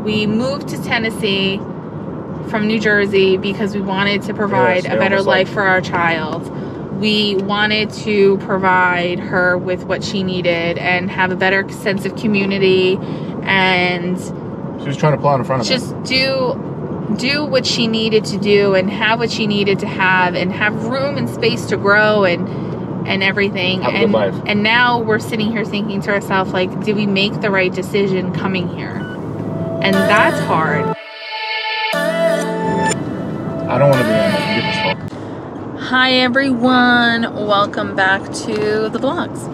We moved to Tennessee from New Jersey because we wanted to provide a better life for our child. We wanted to provide her with what she needed and have a better sense of community, and she was trying to pull out in front of just do what she needed to do and have what she needed to have and have room and space to grow and everything. Have a good life. And now we're sitting here thinking to ourselves, like, did we make the right decision coming here? And that's hard. I don't want to be on the people's fault. Hi everyone, welcome back to the vlogs.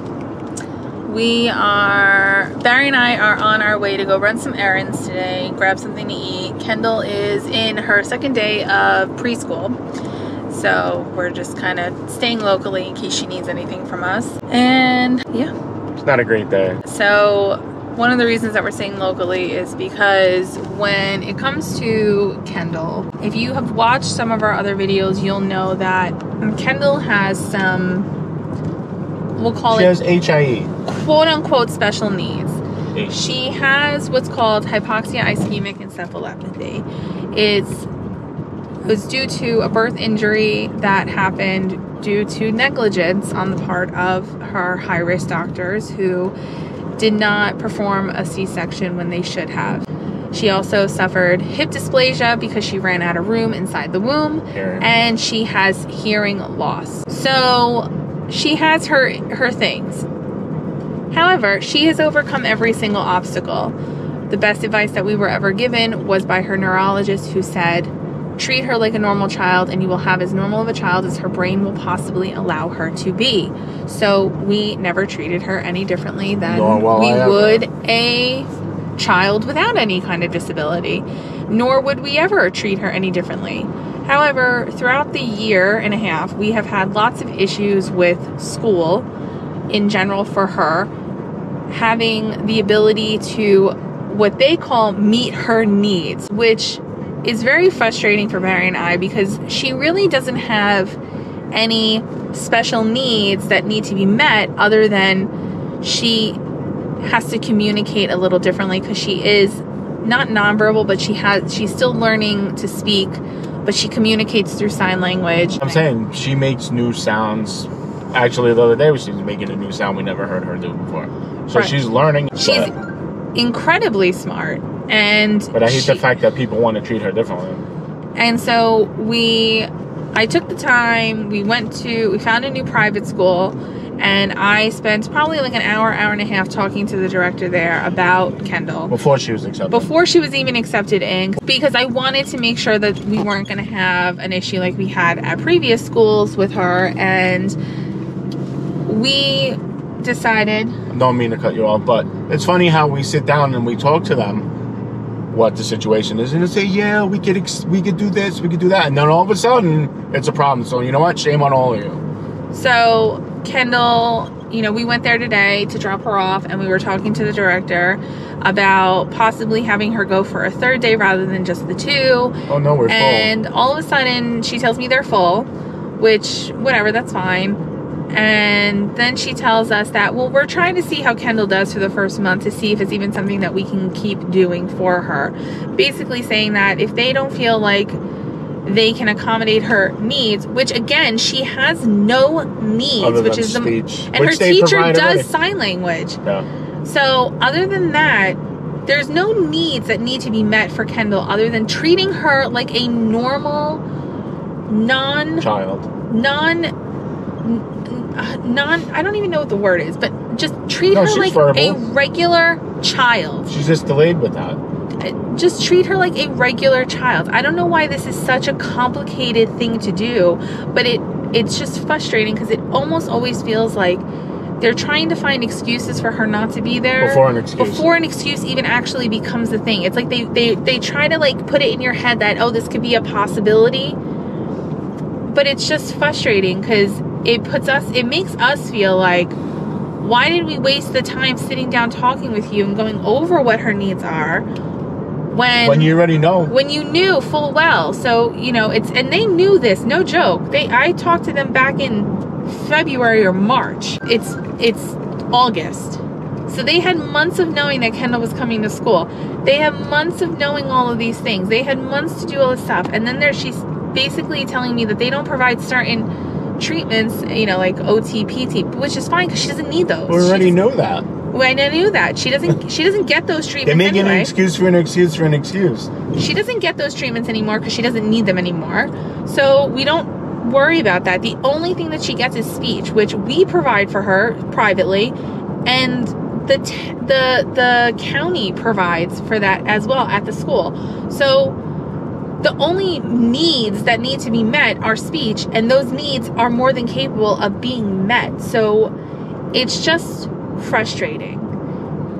Barry and I are on our way to go run some errands today, grab something to eat. Kendall is in her second day of preschool, so we're just kind of staying locally in case she needs anything from us. And yeah, it's not a great day. So one of the reasons that we're staying locally is because when it comes to Kendall, if you have watched some of our other videos, you'll know that Kendall has some, we'll call she has HIE, quote unquote special needs. H. She has what's called hypoxia ischemic encephalopathy. It was due to a birth injury that happened due to negligence on the part of her high-risk doctors who did not perform a C-section when they should have. She also suffered hip dysplasia because she ran out of room inside the womb, and she has hearing loss. So she has her things. However, she has overcome every single obstacle. The best advice that we were ever given was by her neurologist, who said, treat her like a normal child and you will have as normal of a child as her brain will possibly allow her to be. So we never treated her any differently than we would a child without any kind of disability, nor would we ever treat her any differently. However, throughout the year and a half, we have had lots of issues with school in general for her, having the ability to what they call meet her needs, which is very frustrating for Barry and I because she really doesn't have any special needs that need to be met other than she has to communicate a little differently because she is not nonverbal, but she's still learning to speak, but she communicates through sign language. I'm saying she makes new sounds. Actually, the other day she was making a new sound we never heard her do before. So right. She's learning. She's incredibly smart. But I hate the fact that people want to treat her differently. And so I took the time, we found a new private school, and I spent probably like an hour and a half talking to the director there about Kendall. Before she was accepted. Before she was even accepted in, because I wanted to make sure that we weren't going to have an issue like we had at previous schools with her, and we decided... I don't mean to cut you off, but it's funny how we sit down and we talk to them what the situation is, and they say, yeah, we could do this, we could do that, and then all of a sudden it's a problem. So you know what, shame on all of you. So Kendall, we went there today to drop her off, and we were talking to the director about possibly having her go for a third day rather than just the two. Oh no, we're full. And all of a sudden she tells me they're full, which whatever, that's fine. And then she tells us that, well, we're trying to see how Kendall does for the first month to see if it's even something that we can keep doing for her. Basically saying that if they don't feel like they can accommodate her needs, which again, she has no needs, which is speech. And her teacher does sign language. Yeah. So other than that, there's no needs that need to be met for Kendall other than treating her like a normal, I don't even know what the word is, but just treat her like a regular child. She's just delayed with that. Just treat her like a regular child. I don't know why this is such a complicated thing to do, but it's just frustrating because it almost always feels like they're trying to find excuses for her not to be there before an excuse even actually becomes the thing. It's like they try to like put it in your head that, oh, this could be a possibility, but it's just frustrating because it makes us feel like, why did we waste the time sitting down talking with you and going over what her needs are when you already know, when you knew full well? So and they knew this, no joke. I talked to them back in February or March. It's August. So they had months of knowing that Kendall was coming to school. They had months of knowing all of these things. They had months to do all this stuff. And then she's basically telling me that they don't provide certain treatments, you know, like OT, PT, which is fine because she doesn't need those. We already know that. Well, I knew that. She doesn't get those treatments. They're making anyway. an excuse for an excuse for an excuse. She doesn't get those treatments anymore because she doesn't need them anymore. So we don't worry about that. The only thing that she gets is speech, which we provide for her privately, and the county provides for that as well at the school. So the only needs that need to be met are speech, and those needs are more than capable of being met. So it's just frustrating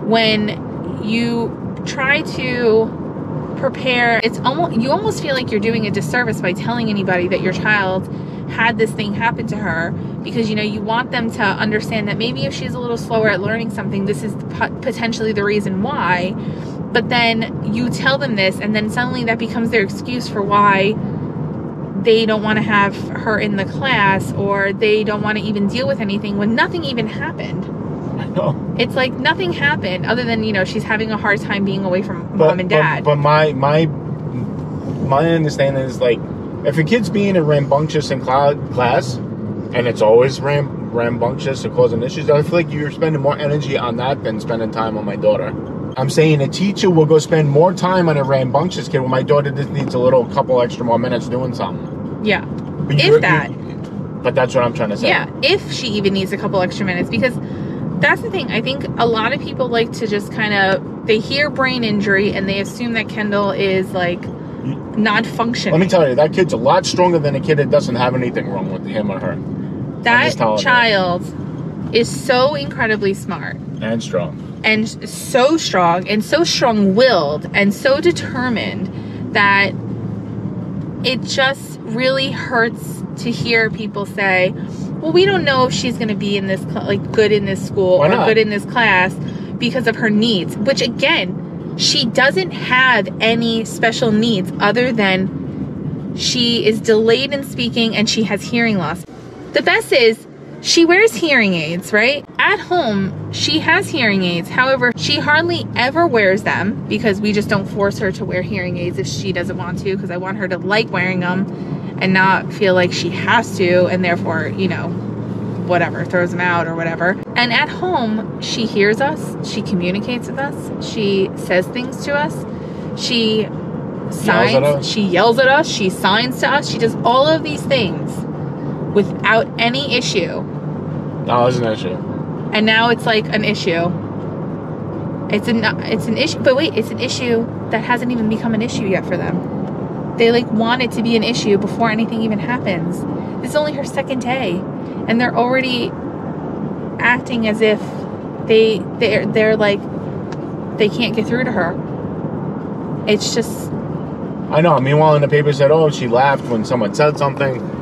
when you try to prepare. You almost feel like you're doing a disservice by telling anybody that your child had this thing happen to her, because, you know, you want them to understand that maybe if she's a little slower at learning something, this is potentially the reason why. But then you tell them this, and then suddenly that becomes their excuse for why they don't want to have her in the class, or they don't want to even deal with anything when nothing even happened. I know. It's like nothing happened other than, you know, she's having a hard time being away from mom and dad. But my understanding is, like, if a kid's being rambunctious in class, and it's always rambunctious or causing issues, I feel like you're spending more energy on that than spending time on my daughter. I'm saying a teacher will go spend more time on a rambunctious kid when my daughter just needs a couple extra more minutes doing something. Yeah. But that's what I'm trying to say. Yeah, if she even needs a couple extra minutes, because that's the thing. I think a lot of people like to just kind of, they hear brain injury and they assume that Kendall is like not functioning. Let me tell you, that kid's a lot stronger than a kid that doesn't have anything wrong with him or her. That child is so incredibly smart. And strong. And so strong, and so strong-willed, and so determined that it just really hurts to hear people say, well, we don't know if she's going to be in this, good in this school or good in this class because of her needs. Which, again, she doesn't have any special needs other than she is delayed in speaking and she has hearing loss. The best is she wears hearing aids, right? At home, she has hearing aids. However, she hardly ever wears them because we just don't force her to wear hearing aids if she doesn't want to, because I want her to like wearing them and not feel like she has to, and therefore, you know, whatever, throws them out or whatever. And at home, she hears us, she communicates with us, she says things to us, she signs, she yells at us, she signs to us, she does all of these things without any issue. No, it's an issue. And now it's like an issue. It's an issue, but wait, it's an issue that hasn't even become an issue yet for them. They like want it to be an issue before anything even happens. This is only her second day, and they're already acting as if they're like they can't get through to her. It's just. I know. Meanwhile, in the paper said, "Oh, she laughed when someone said something."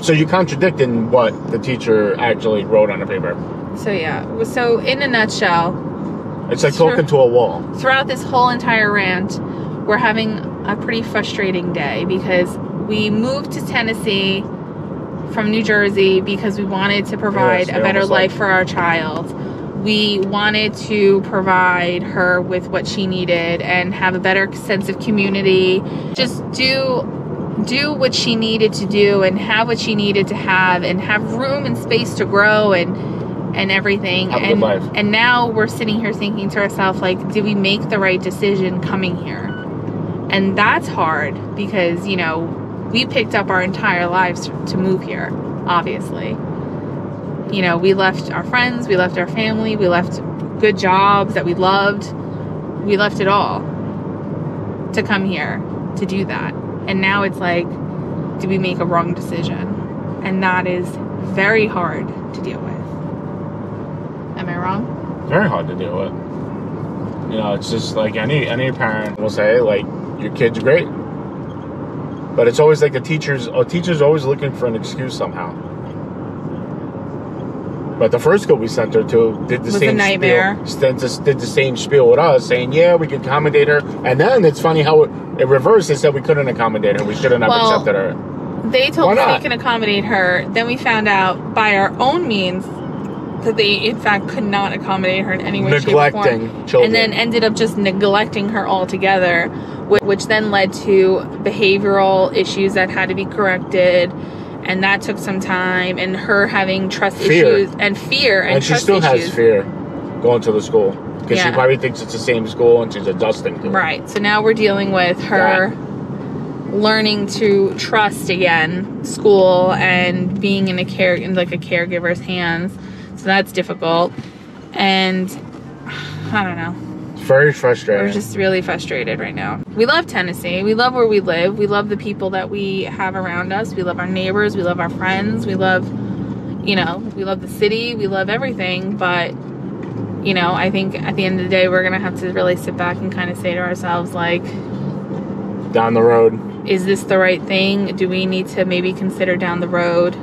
So you're contradicting what the teacher actually wrote on the paper. So yeah. So in a nutshell, it's like talking to a wall. Throughout this whole entire rant, we're having a pretty frustrating day because we moved to Tennessee from New Jersey because we wanted to provide a better life for our child. We wanted to provide her with what she needed and have a better sense of community. Just do what she needed to do and have what she needed to have and have room and space to grow and everything. Have a good life. And now we're sitting here thinking to ourselves, like, did we make the right decision coming here? And that's hard because, you know, we picked up our entire lives to move here, obviously. You know, we left our friends, we left our family, we left good jobs that we loved. We left it all to come here to do that. And now it's like, did we make a wrong decision? And that is very hard to deal with. Am I wrong? Very hard to deal with. You know, it's just like any parent will say, like, your kid's great. But it's always like a teacher's always looking for an excuse somehow. But the first school we sent her to did the same nightmare. Did the same spiel with us, saying, yeah, we could accommodate her. And then it's funny how it reversed. They said we couldn't accommodate her. We shouldn't have accepted her. They told us we can accommodate her. Then we found out by our own means that they in fact could not accommodate her in any way, shape, or form. Neglecting children. And then ended up just neglecting her altogether, which then led to behavioral issues that had to be corrected. And that took some time, and her having trust issues and fear and trust issues. And she still has fear going to the school because she probably thinks it's the same school and she's adjusting to it. Right. So now we're dealing with her learning to trust again school and being in a caregiver's hands. So that's difficult. And I don't know. Very frustrating. We're just really frustrated right now. We love Tennessee. We love where we live. We love the people that we have around us. We love our neighbors. We love our friends. We love, we love the city. We love everything. But, I think at the end of the day, we're going to have to really sit back and kind of say to ourselves, like, down the road, is this the right thing? Do we need to maybe consider down the road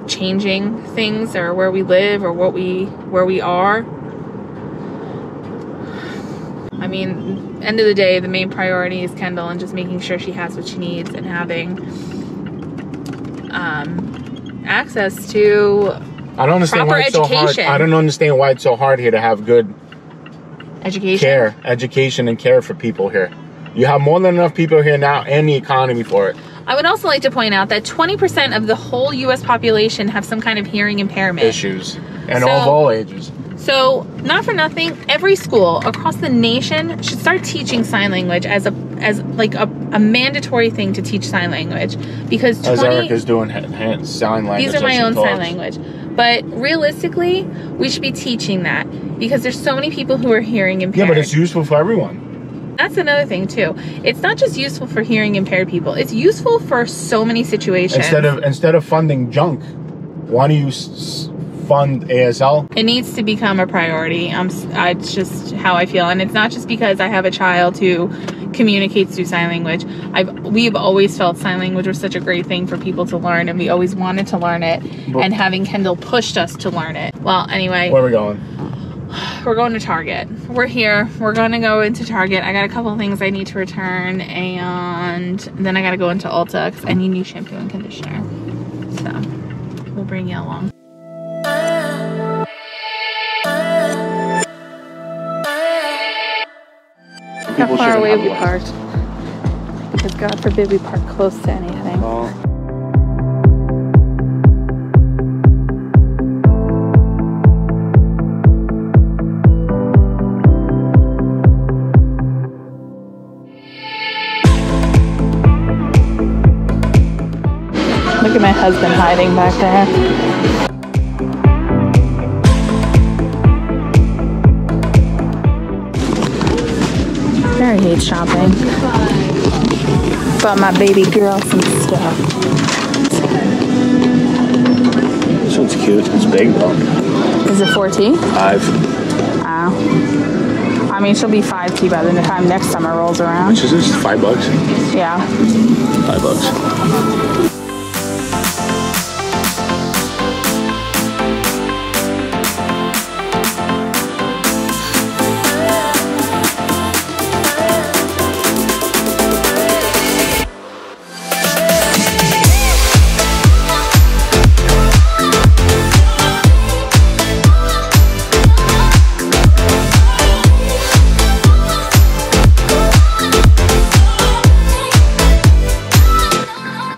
changing things or where we live or where we are? I mean, end of the day, the main priority is Kendall and just making sure she has what she needs and having access to proper education. I don't understand why it's so hard here to have good education and care for people here. You have more than enough people here now and the economy for it. I would also like to point out that 20% of the whole U.S. population have some kind of hearing impairment. Issues. And of all ages. So, not for nothing, every school across the nation should start teaching sign language as a mandatory thing to teach sign language, because as Erica's doing sign language. These are my own sign language, but realistically, we should be teaching that because there's so many people who are hearing impaired. Yeah, but it's useful for everyone. That's another thing too. It's not just useful for hearing impaired people. It's useful for so many situations. Instead of funding junk, why don't you fund ASL? It needs to become a priority. It's just how I feel, and it's not just because I have a child who communicates through sign language. We've always felt sign language was such a great thing for people to learn, and we always wanted to learn it. And having Kendall pushed us to learn it. Well, anyway, where are we going? We're going to Target. We're here. We're going to go into Target. I got a couple of things I need to return, and then I got to go into Ulta because I need new shampoo and conditioner. So we'll bring you along. How far away we parked? Because God forbid we park close to anything. Look at my husband hiding back there. Mary hates shopping. Bought my baby girl some stuff. This one's cute. It's big though. Is it 4T? 5. Oh. I mean, she'll be 5T by the time next summer rolls around. Which is this? $5? Yeah. $5.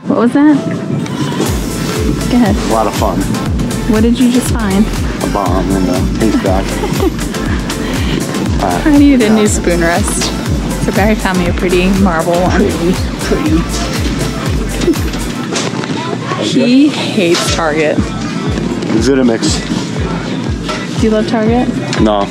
What was that? Go ahead. A lot of fun. What did you just find? A bomb and a pink dot. I need a new spoon rest. So Barry found me a pretty marble one. Pretty. He hates Target. Vitamix. Do you love Target? No.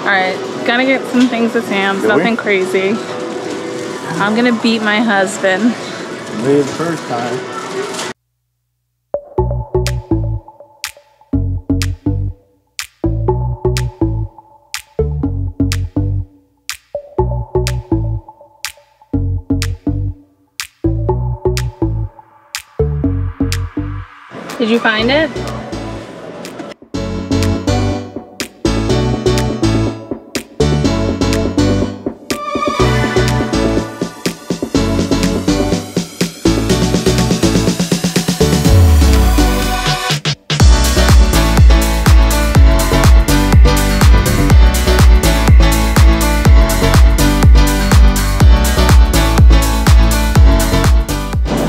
Alright, gotta get some things at Sam's, nothing crazy. I'm gonna beat my husband. Maybe the first time. Did you find it?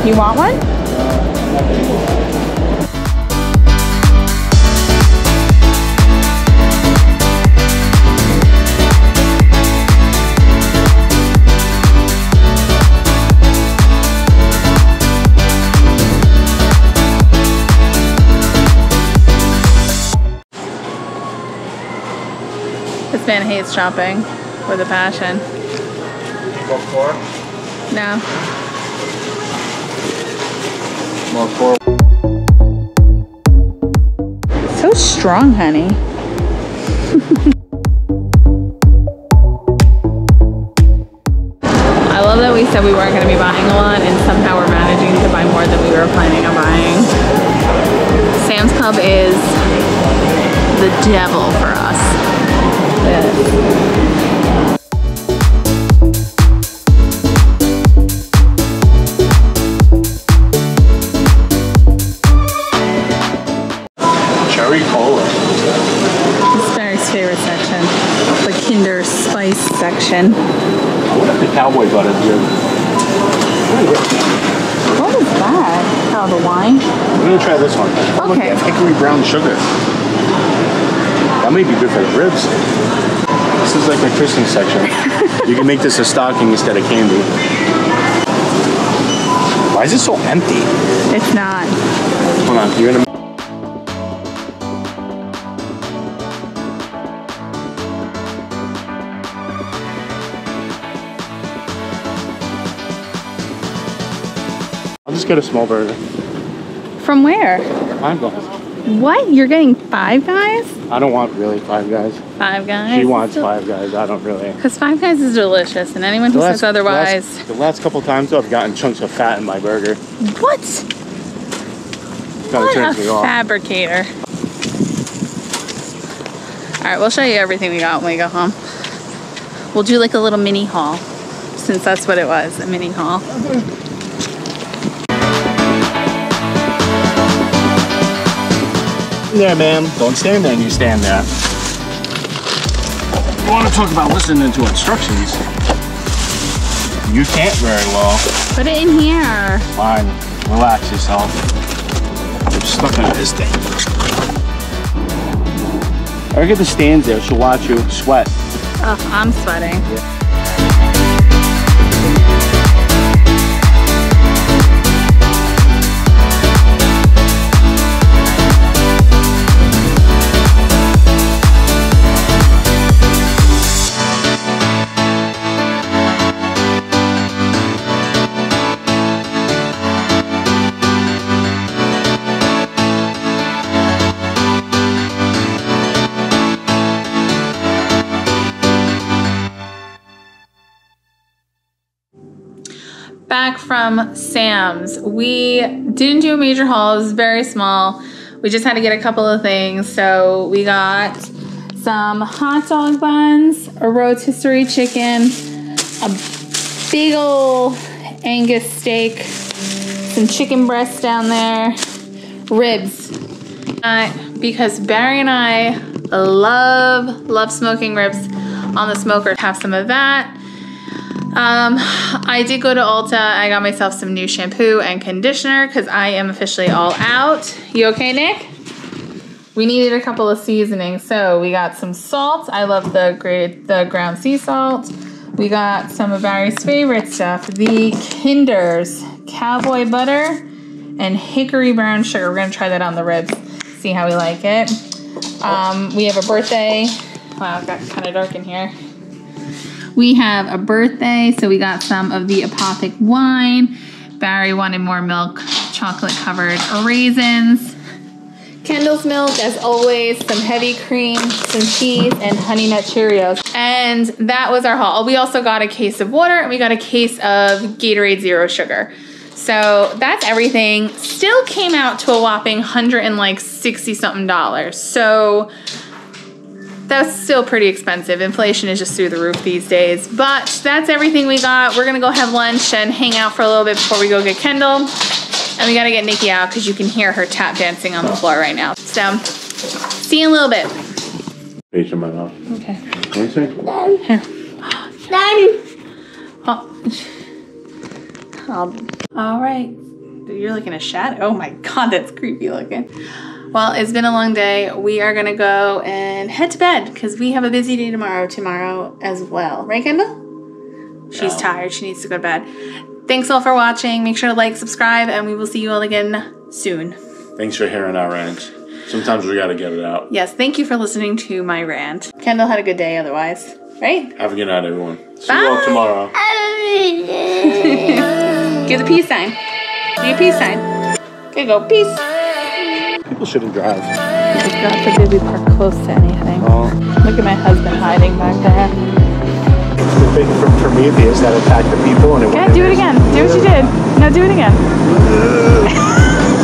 You want one? This man hates shopping with a passion. More four? No. More four. So strong, honey. I love that we said we weren't going to be buying a lot and somehow we're managing to buy more than we were planning on buying. Sam's Club is the devil for us. Cherry cola. This is Barry's favorite section, the Kinder Spice section. I wonder if the cowboy butter here. What is that? Oh, the wine? I'm gonna try this one. Oh, Okay. look, hickory brown sugar. That may be good for the ribs. This is like the Christmas section. You can make this a stocking instead of candy. Why is it so empty? It's not. Hold on, you're gonna. I'll just get a small burger. From where? Five Guys. What? You're getting Five Guys? I don't want really Five Guys. Five Guys? She wants Five Guys. I don't really. Because Five Guys is delicious, and anyone who says otherwise... The last couple times though, I've gotten chunks of fat in my burger. What? Kind of turns What me a off. fabricator. Alright, we'll show you everything we got when we go home. We'll do like a little mini haul, since that's what it was, a mini haul. There, ma'am. Don't stand there and you stand there. You want to talk about listening to instructions? You can't very well. Put it in here. Fine. Relax yourself. I'm stuck in this thing. Erica just stands there. She'll watch you sweat. Oh, I'm sweating. Yeah. Back from Sam's. We didn't do a major haul. It was very small. We just had to get a couple of things. So we got some hot dog buns, a rotisserie chicken, a big ol' Angus steak, some chicken breasts down there, ribs. Because Barry and I love smoking ribs on the smoker. Have some of that. I did go to Ulta. I got myself some new shampoo and conditioner because I am officially all out. You okay, Nick? We needed a couple of seasonings. So we got some salt. I love the ground sea salt. We got some of Barry's favorite stuff, the Kinder's cowboy butter and hickory brown sugar. We're gonna try that on the ribs, see how we like it. We have a birthday. Wow, it got kind of dark in here. We have a birthday, so we got some of the Apothic wine. Barry wanted more milk, chocolate covered raisins. Kendall's milk, as always, some heavy cream, some cheese, and Honey Nut Cheerios. And that was our haul. We also got a case of water, and we got a case of Gatorade Zero Sugar. So that's everything. Still came out to a whopping $160-something. So that's still pretty expensive. Inflation is just through the roof these days. But that's everything we got. We're gonna go have lunch and hang out for a little bit before we go get Kendall. And we gotta get Nikki out because you can hear her tap dancing on the floor right now. So, see you in a little bit. Face in my mouth. Okay. What do you say? Here. Daddy. Oh. All right. You're looking at a shadow. Oh my God, that's creepy looking. Well, it's been a long day. We are gonna go and head to bed because we have a busy day tomorrow as well. Right, Kendall? She's tired. She needs to go to bed. Thanks all for watching. Make sure to like, subscribe, and we will see you all again soon. Thanks for hearing our rants. Sometimes we gotta get it out. Yes, thank you for listening to my rant. Kendall had a good day otherwise, right? Have a good night, everyone. See you all tomorrow. Give the peace sign. Do your peace sign. Okay, go. Peace. People shouldn't drive. God forbid we park close to anything. Oh. Look at my husband hiding back there. The thing for Prometheus that attacked the people and it Okay, do it again. Do what you did. No, do it again.